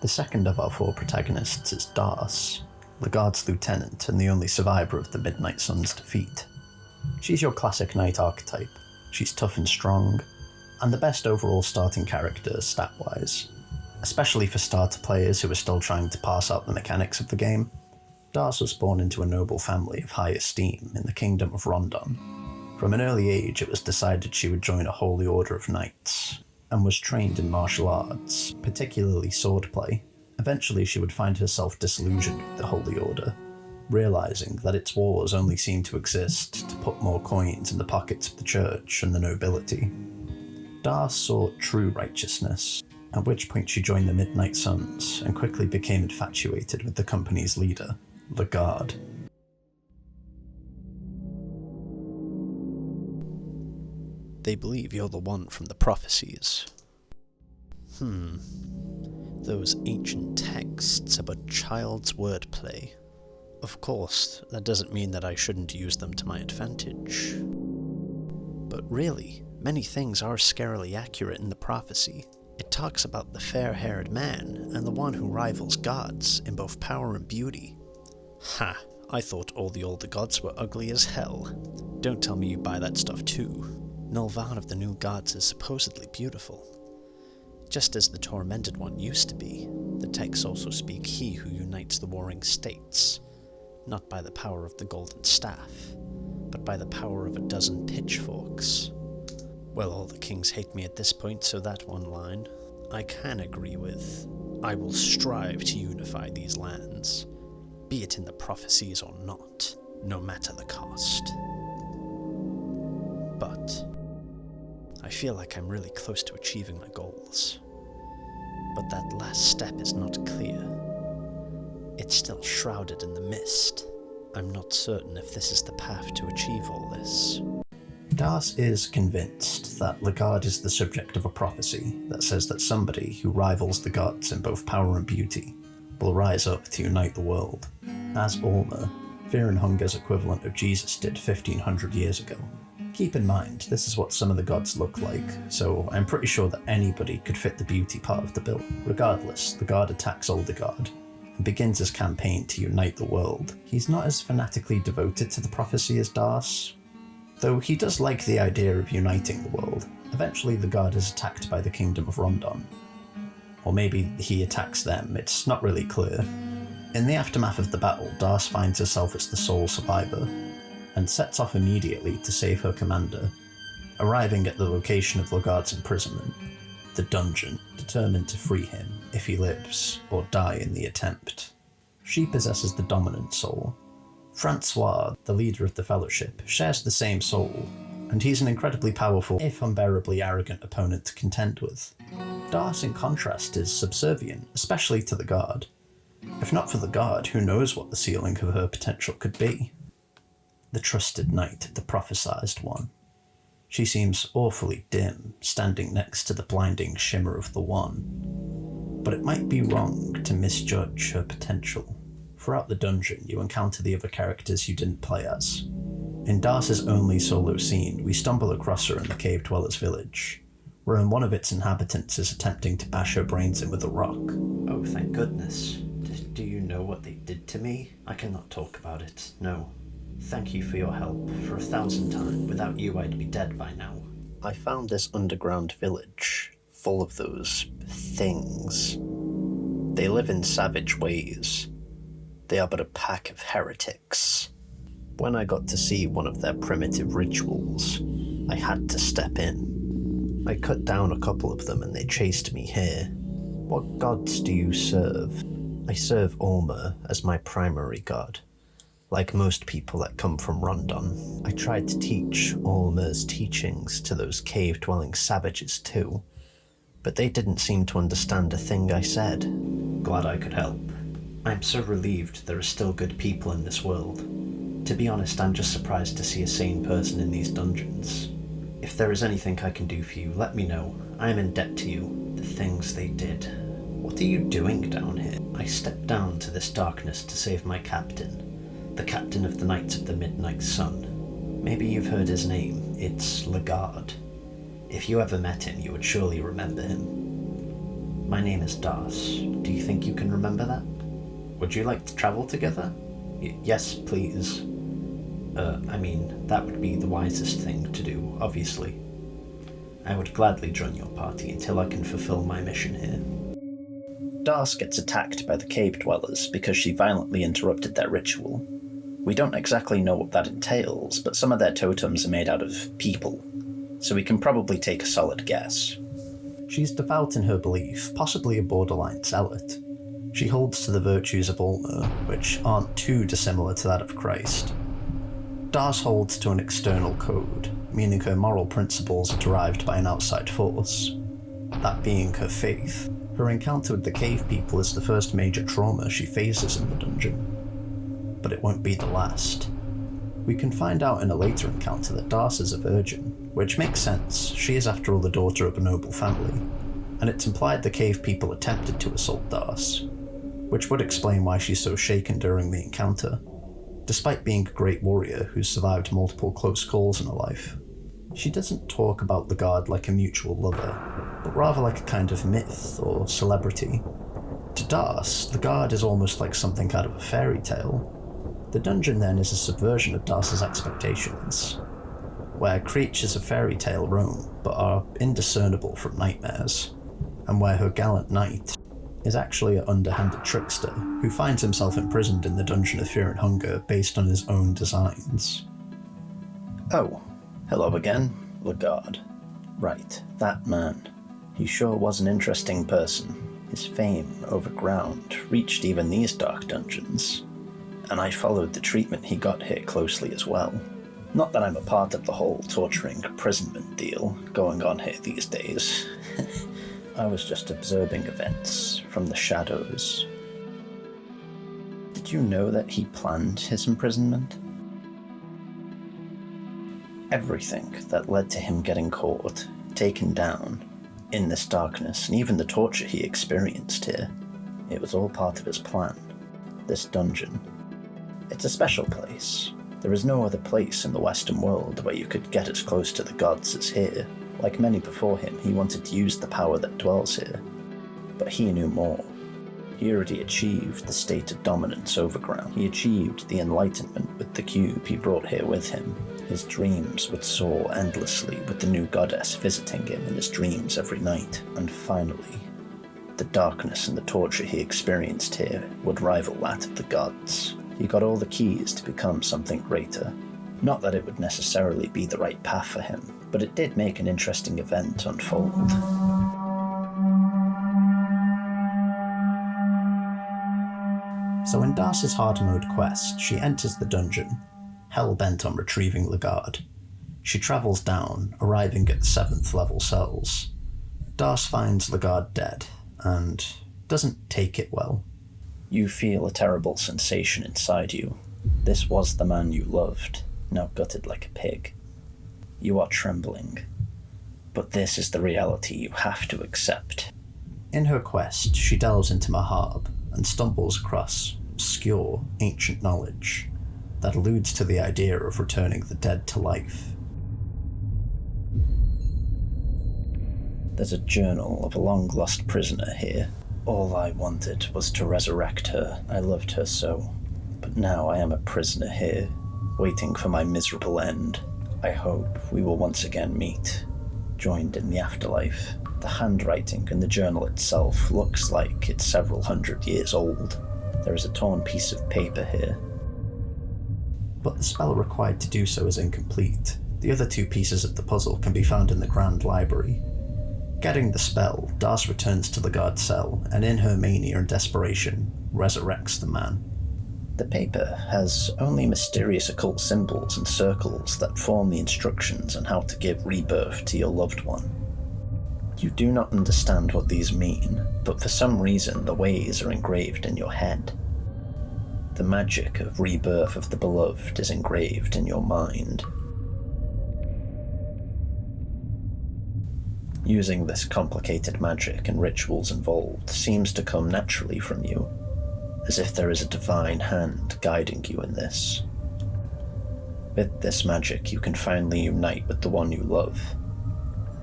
The second of our four protagonists is Darce, Lagarde's lieutenant and the only survivor of the Midnight Sun's defeat. She's your classic knight archetype. She's tough and strong, and the best overall starting character stat-wise, especially for starter players who are still trying to parse out the mechanics of the game. Darce was born into a noble family of high esteem in the kingdom of Rondon. From an early age it was decided she would join a holy order of knights, and was trained in martial arts, particularly swordplay. Eventually she would find herself disillusioned with the holy order, realising that its wars only seemed to exist to put more coins in the pockets of the church and the nobility. Darce sought true righteousness, at which point she joined the Midnight Suns and quickly became infatuated with the company's leader, Lagarde. They believe you're the one from the prophecies. Those ancient texts are but child's wordplay. Of course, that doesn't mean that I shouldn't use them to my advantage. But really, many things are scarily accurate in the prophecy. It talks about the fair-haired man and the one who rivals gods in both power and beauty. Ha! I thought all the older gods were ugly as hell. Don't tell me you buy that stuff too. Nulvan of the new gods is supposedly beautiful. Just as the tormented one used to be, the texts also speak he who unites the warring states, not by the power of the golden staff, but by the power of a dozen pitchforks. Well, all the kings hate me at this point, so that one line I can agree with. I will strive to unify these lands, be it in the prophecies or not, no matter the cost. But I feel like I'm really close to achieving my goals. But that last step is not clear. It's still shrouded in the mist. I'm not certain if this is the path to achieve all this. Darce is convinced that Lagarde is the subject of a prophecy that says that somebody who rivals the gods in both power and beauty will rise up to unite the world, as Orma, Fear and Hunger's equivalent of Jesus, did 1500 years ago. Keep in mind, this is what some of the gods look like, so I'm pretty sure that anybody could fit the beauty part of the bill. Regardless, Lagarde attacks Oldegard and begins his campaign to unite the world. He's not as fanatically devoted to the prophecy as Darce, though he does like the idea of uniting the world. Eventually Lagarde is attacked by the kingdom of Rondon. Or maybe he attacks them, it's not really clear. In the aftermath of the battle, Darce finds herself as the sole survivor, and sets off immediately to save her commander, arriving at the location of Lagarde's imprisonment, the dungeon, determined to free him if he lives or die in the attempt. She possesses the dominant soul. Francois, the leader of the Fellowship, shares the same soul, and he's an incredibly powerful, if unbearably arrogant opponent to contend with. Darce, in contrast, is subservient, especially to the Guard. If not for the Guard, who knows what the ceiling of her potential could be? The trusted knight, the prophesized one. She seems awfully dim, standing next to the blinding shimmer of the One. But it might be wrong to misjudge her potential. Throughout the dungeon, you encounter the other characters you didn't play as. In Darce's only solo scene, we stumble across her in the Cave Dwellers village, wherein one of its inhabitants is attempting to bash her brains in with a rock. Oh, thank goodness. Do you know what they did to me? I cannot talk about it, no. Thank you for your help, for 1,000 times. Without you, I'd be dead by now. I found this underground village, full of those things. They live in savage ways. They are but a pack of heretics. When I got to see one of their primitive rituals, I had to step in. I cut down a couple of them and they chased me here. What gods do you serve? I serve Orma as my primary god. Like most people that come from Rondon, I tried to teach Orma's teachings to those cave-dwelling savages too, but they didn't seem to understand a thing I said. Glad I could help. I'm so relieved there are still good people in this world. To be honest, I'm just surprised to see a sane person in these dungeons. If there is anything I can do for you, let me know. I am in debt to you. The things they did. What are you doing down here? I stepped down to this darkness to save my captain. The captain of the Knights of the Midnight Sun. Maybe you've heard his name. It's Lagarde. If you ever met him, you would surely remember him. My name is Das. Do you think you can remember that? Would you like to travel together? Yes, please. That would be the wisest thing to do, obviously. I would gladly join your party until I can fulfill my mission here. Das gets attacked by the cave dwellers because she violently interrupted their ritual. We don't exactly know what that entails, but some of their totems are made out of people, so we can probably take a solid guess. She's devout in her belief, possibly a borderline zealot. She holds to the virtues of Ulmer, which aren't too dissimilar to that of Christ. Das holds to an external code, meaning her moral principles are derived by an outside force, that being her faith. Her encounter with the cave people is the first major trauma she faces in the dungeon, but it won't be the last. We can find out in a later encounter that Das is a virgin, which makes sense. She is after all the daughter of a noble family, and it's implied the cave people attempted to assault Das, which would explain why she's so shaken during the encounter, despite being a great warrior who's survived multiple close calls in her life. She doesn't talk about the guard like a mutual lover, but rather like a kind of myth or celebrity. To Das, the guard is almost like something out of a fairy tale. The dungeon then is a subversion of Das's expectations, where creatures of fairy tale roam but are indiscernible from nightmares, and where her gallant knight is actually an underhanded trickster who finds himself imprisoned in the Dungeon of Fear and Hunger based on his own designs. Oh, hello again, Lagarde. Right, that man. He sure was an interesting person. His fame, overground, reached even these dark dungeons, and I followed the treatment he got here closely as well. Not that I'm a part of the whole torturing imprisonment deal going on here these days. I was just observing events from the shadows. Did you know that he planned his imprisonment? Everything that led to him getting caught, taken down, in this darkness, and even the torture he experienced here, it was all part of his plan. This dungeon. It's a special place. There is no other place in the Western world where you could get as close to the gods as here. Like many before him, he wanted to use the power that dwells here. But he knew more. He already achieved the state of dominance overground. He achieved the enlightenment with the cube he brought here with him. His dreams would soar endlessly with the new goddess visiting him in his dreams every night. And finally, the darkness and the torture he experienced here would rival that of the gods. He got all the keys to become something greater. Not that it would necessarily be the right path for him, but it did make an interesting event unfold. So in Das's hard mode quest, she enters the dungeon, hell-bent on retrieving Lagarde. She travels down, arriving at the 7th level cells. Das finds Lagarde dead, and doesn't take it well. You feel a terrible sensation inside you. This was the man you loved, now gutted like a pig. You are trembling. But this is the reality you have to accept. In her quest, she delves into Mahabre and stumbles across obscure, ancient knowledge that alludes to the idea of returning the dead to life. There's a journal of a long-lost prisoner here. All I wanted was to resurrect her. I loved her so. But now I am a prisoner here, waiting for my miserable end. I hope we will once again meet, joined in the afterlife. The handwriting in the journal itself looks like it's several hundred years old. There is a torn piece of paper here. But the spell required to do so is incomplete. The other 2 pieces of the puzzle can be found in the Grand Library. Getting the spell, Das returns to the guard cell, and in her mania and desperation, resurrects the man. The paper has only mysterious occult symbols and circles that form the instructions on how to give rebirth to your loved one. You do not understand what these mean, but for some reason the ways are engraved in your head. The magic of rebirth of the beloved is engraved in your mind. Using this complicated magic and rituals involved seems to come naturally from you, as if there is a divine hand guiding you in this. With this magic, you can finally unite with the one you love.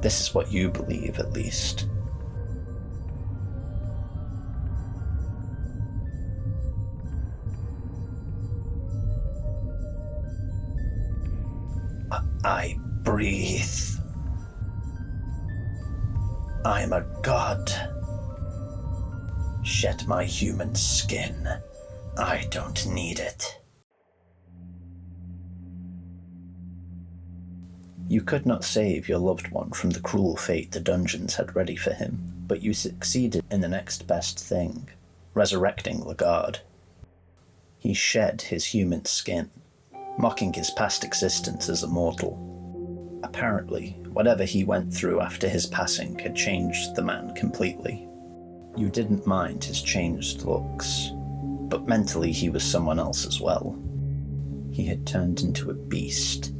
This is what you believe, at least. I breathe. I'm a god. Shed my human skin. I don't need it. You could not save your loved one from the cruel fate the dungeons had ready for him, but you succeeded in the next best thing, resurrecting Lagarde. He shed his human skin, mocking his past existence as a mortal. Apparently, whatever he went through after his passing had changed the man completely. You didn't mind his changed looks, but mentally he was someone else as well. He had turned into a beast,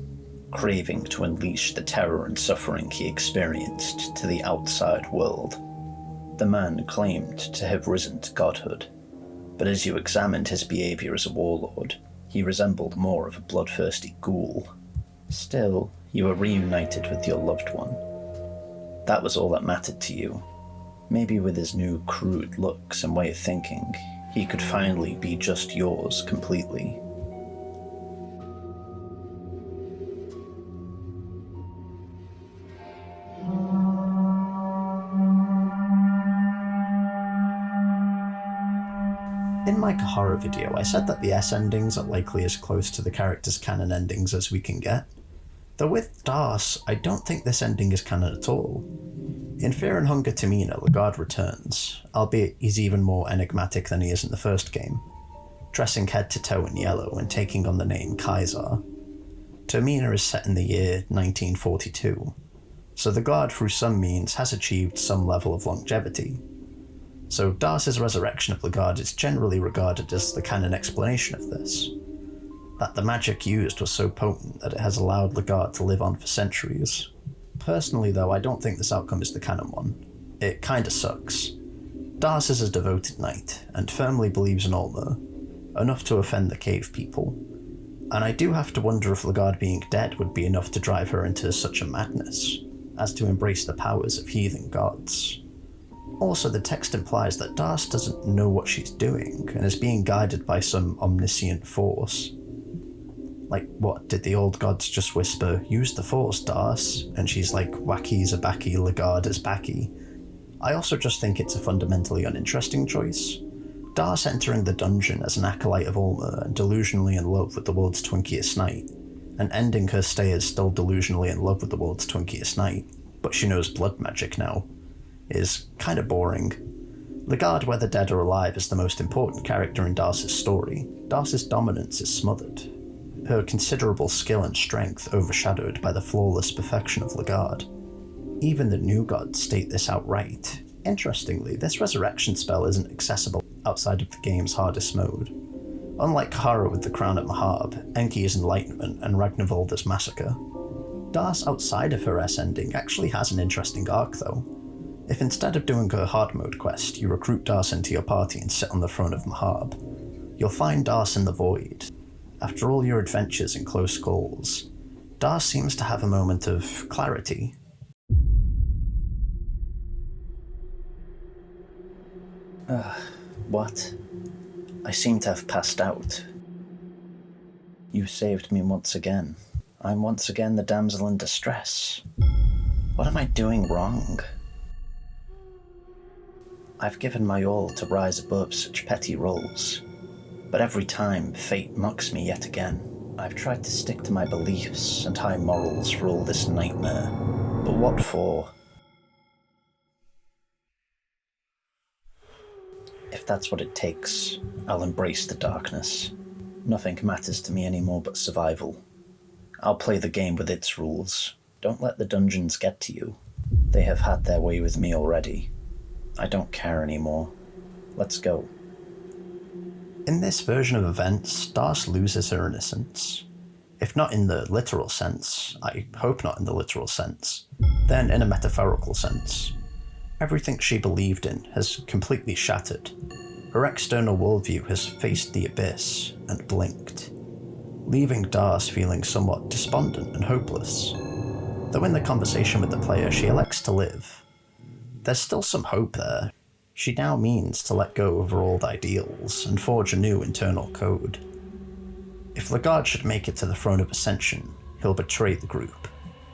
craving to unleash the terror and suffering he experienced to the outside world. The man claimed to have risen to godhood, but as you examined his behaviour as a warlord, he resembled more of a bloodthirsty ghoul. Still, you were reunited with your loved one. That was all that mattered to you. Maybe with his new crude looks and way of thinking, he could finally be just yours completely. In my horror video, I said that the S endings are likely as close to the character's canon endings as we can get. Though with Das, I don't think this ending is canon at all. In Fear and Hunger Termina, Lagarde returns, albeit he's even more enigmatic than he is in the first game, dressing head to toe in yellow and taking on the name Kaiser. Termina is set in the year 1942, so the god through some means has achieved some level of longevity. So Das' resurrection of Lagarde is generally regarded as the canon explanation of this, that the magic used was so potent that it has allowed Lagarde to live on for centuries. Personally though, I don't think this outcome is the canon one. It kinda sucks. Das is a devoted knight, and firmly believes in Ulmer, enough to offend the cave people, and I do have to wonder if Lagarde being dead would be enough to drive her into such a madness, as to embrace the powers of heathen gods. Also, the text implies that Das doesn't know what she's doing, and is being guided by some omniscient force. Like, what, did the old gods just whisper, "Use the force, Das," and she's like, "Wacky Zabaki, Lagarde is backy"? I also just think it's a fundamentally uninteresting choice. Das entering the dungeon as an acolyte of Ulmer and delusionally in love with the world's twinkiest knight, and ending her stay as still delusionally in love with the world's twinkiest knight, but she knows blood magic now, is kinda boring. Lagarde, whether dead or alive, is the most important character in Das' story. Das' dominance is smothered, her considerable skill and strength overshadowed by the flawless perfection of Lagarde. Even the new gods state this outright. Interestingly, this resurrection spell isn't accessible outside of the game's hardest mode. Unlike Kahara with the crown at Mahabre, Enki's enlightenment, and Ragnvaldr's massacre. Das outside of her S ending actually has an interesting arc though. If instead of doing her hard mode quest, you recruit Das into your party and sit on the throne of Mahabre, you'll find Das in the void. After all your adventures and close calls, Das seems to have a moment of clarity. What? I seem to have passed out. You saved me once again. I'm once again the damsel in distress. What am I doing wrong? I've given my all to rise above such petty roles, but every time fate mocks me yet again. I've tried to stick to my beliefs and high morals for all this nightmare, but what for? If that's what it takes, I'll embrace the darkness. Nothing matters to me anymore but survival. I'll play the game with its rules. Don't let the dungeons get to you. They have had their way with me already. I don't care anymore. Let's go. In this version of events, Das loses her innocence. If not in the literal sense, I hope not in the literal sense, then in a metaphorical sense. Everything she believed in has completely shattered. Her external worldview has faced the abyss and blinked, leaving Das feeling somewhat despondent and hopeless. Though in the conversation with the player she elects to live, there's still some hope there. She now means to let go of her old ideals and forge a new internal code. If Lagarde should make it to the throne of Ascension, he'll betray the group.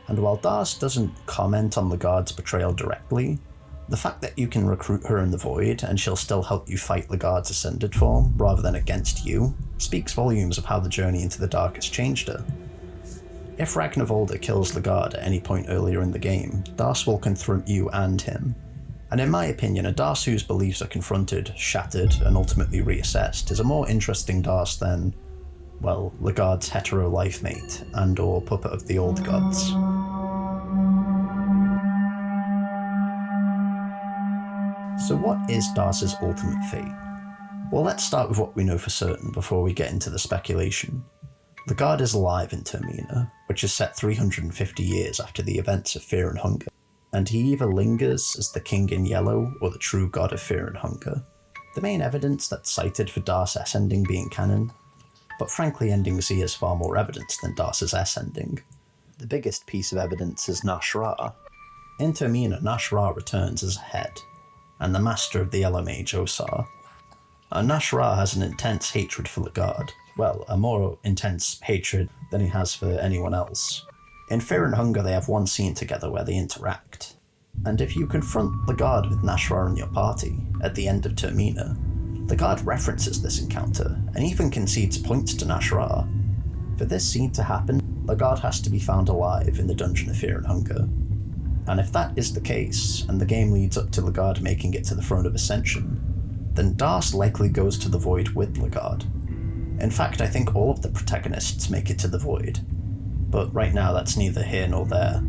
And while Das doesn't comment on Lagarde's betrayal directly, the fact that you can recruit her in the Void and she'll still help you fight Lagarde's ascended form rather than against you speaks volumes of how the journey into the dark has changed her. If Ragnarvolder kills Lagarde at any point earlier in the game, Das will confront you and him. And in my opinion, a Das whose beliefs are confronted, shattered, and ultimately reassessed is a more interesting Das than, well, Lagarde's hetero life mate and or puppet of the old gods. So what is Das's ultimate fate? Well, let's start with what we know for certain before we get into the speculation. Lagarde is alive in Termina, which is set 350 years after the events of Fear and Hunger, and he either lingers as the King in Yellow or the true god of Fear and Hunger. The main evidence that's cited for Das S ending being canon, but frankly ending Z has far more evidence than Das's S ending. The biggest piece of evidence is Nash Ra. In Termina, Nash Ra returns as a head, and the master of the Yellow Mage Osar. And Nash Ra has an intense hatred for Lagarde, well, a more intense hatred than he has for anyone else. In Fear and Hunger they have one scene together where they interact, and if you confront Lagarde with Nash Ra in your party, at the end of Termina, Lagarde references this encounter, and even concedes points to Nash Ra. For this scene to happen, Lagarde has to be found alive in the Dungeon of Fear and Hunger. And if that is the case, and the game leads up to Lagarde making it to the Throne of Ascension, then Das likely goes to the Void with Lagarde. In fact, I think all of the protagonists make it to the Void, but right now that's neither here nor there.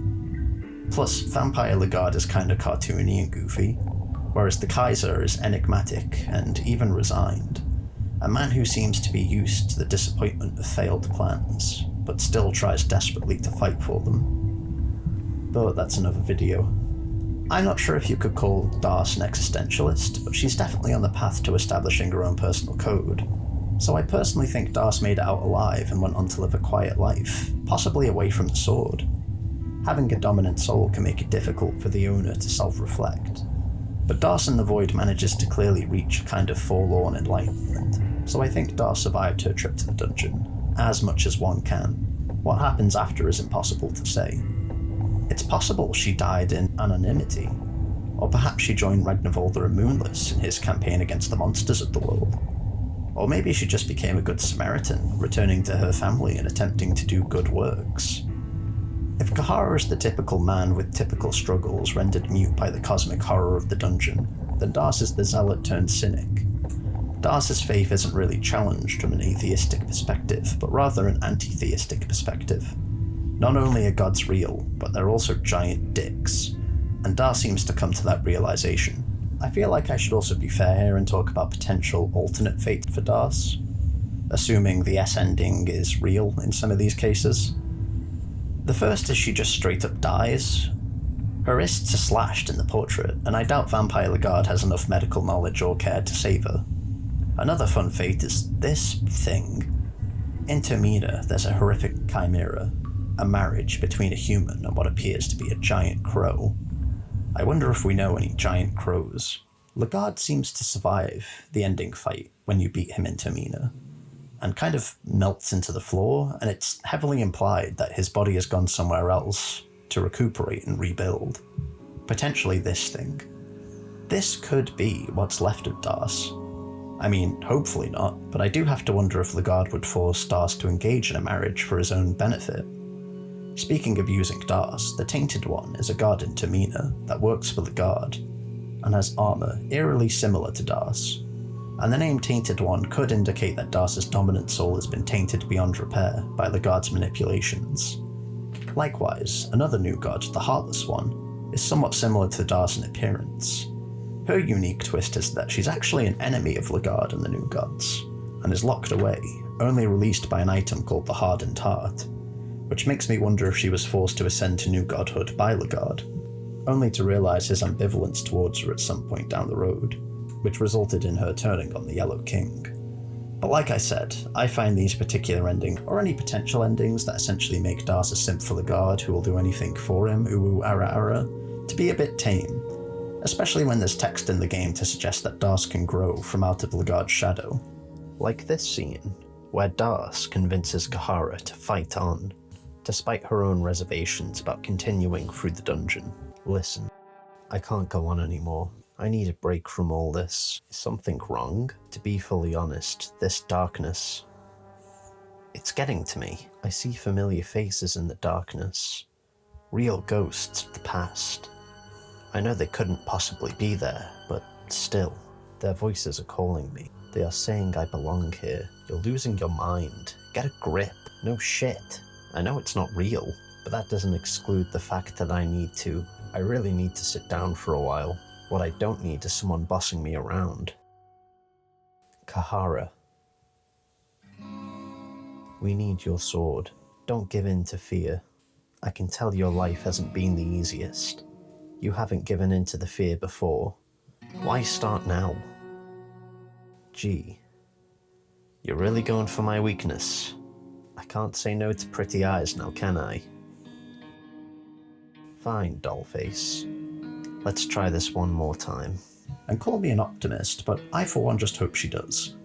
Plus, Vampire Lagarde is kinda cartoony and goofy, whereas the Kaiser is enigmatic and even resigned, a man who seems to be used to the disappointment of failed plans, but still tries desperately to fight for them. But that's another video. I'm not sure if you could call Das an existentialist, but she's definitely on the path to establishing her own personal code. So I personally think Das made it out alive and went on to live a quiet life, possibly away from the sword. Having a dominant soul can make it difficult for the owner to self-reflect, but Das in the Void manages to clearly reach a kind of forlorn enlightenment, so I think Das survived her trip to the dungeon, as much as one can. What happens after is impossible to say. It's possible she died in anonymity, or perhaps she joined Ragnarvolder and Moonless in his campaign against the monsters of the world. Or maybe she just became a good Samaritan, returning to her family and attempting to do good works. If Kahara is the typical man with typical struggles rendered mute by the cosmic horror of the dungeon, then Das is the zealot turned cynic. Das's faith isn't really challenged from an atheistic perspective, but rather an anti-theistic perspective. Not only are gods real, but they're also giant dicks, and Das seems to come to that realization. I feel like I should also be fair here and talk about potential alternate fate for Das, assuming the S ending is real in some of these cases. The first is she just straight up dies. Her wrists are slashed in the portrait, and I doubt Vampire Lagarde has enough medical knowledge or care to save her. Another fun fate is this thing. In Termina, there's a horrific chimera, a marriage between a human and what appears to be a giant crow. I wonder if we know any giant crows. Lagarde seems to survive the ending fight when you beat him in Termina, and kind of melts into the floor, and it's heavily implied that his body has gone somewhere else to recuperate and rebuild. Potentially this thing. This could be what's left of Das. I mean, hopefully not, but I do have to wonder if Lagarde would force Das to engage in a marriage for his own benefit. Speaking of using Das, the Tainted One is a god in Termina that works for Lagarde, and has armor eerily similar to Das, and the name Tainted One could indicate that Das's dominant soul has been tainted beyond repair by Lagarde's manipulations. Likewise, another new god, the Heartless One, is somewhat similar to Das in appearance. Her unique twist is that she's actually an enemy of Lagarde and the new gods, and is locked away, only released by an item called the Hardened Heart, which makes me wonder if she was forced to ascend to new godhood by Lagarde, only to realise his ambivalence towards her at some point down the road, which resulted in her turning on the Yellow King. But like I said, I find these particular endings, or any potential endings that essentially make Das a simp for Lagarde who will do anything for him, uwu ara ara, to be a bit tame, especially when there's text in the game to suggest that Das can grow from out of Lagarde's shadow. Like this scene, where Das convinces Kahara to fight on. despite her own reservations about continuing through the dungeon. Listen, I can't go on anymore. I need a break from all this. Is something wrong? To be fully honest, this darkness, it's getting to me. I see familiar faces in the darkness. Real ghosts of the past. I know they couldn't possibly be there, but still, their voices are calling me. They are saying I belong here. You're losing your mind. Get a grip. No shit. I know it's not real, but that doesn't exclude the fact that I really need to sit down for a while. What I don't need is someone bossing me around. Kahara. We need your sword. Don't give in to fear. I can tell your life hasn't been the easiest. You haven't given in to the fear before. Why start now? Gee. You're really going for my weakness. I can't say no to pretty eyes now, can I? Fine, dollface. Let's try this one more time. And call me an optimist, but I for one just hope she does.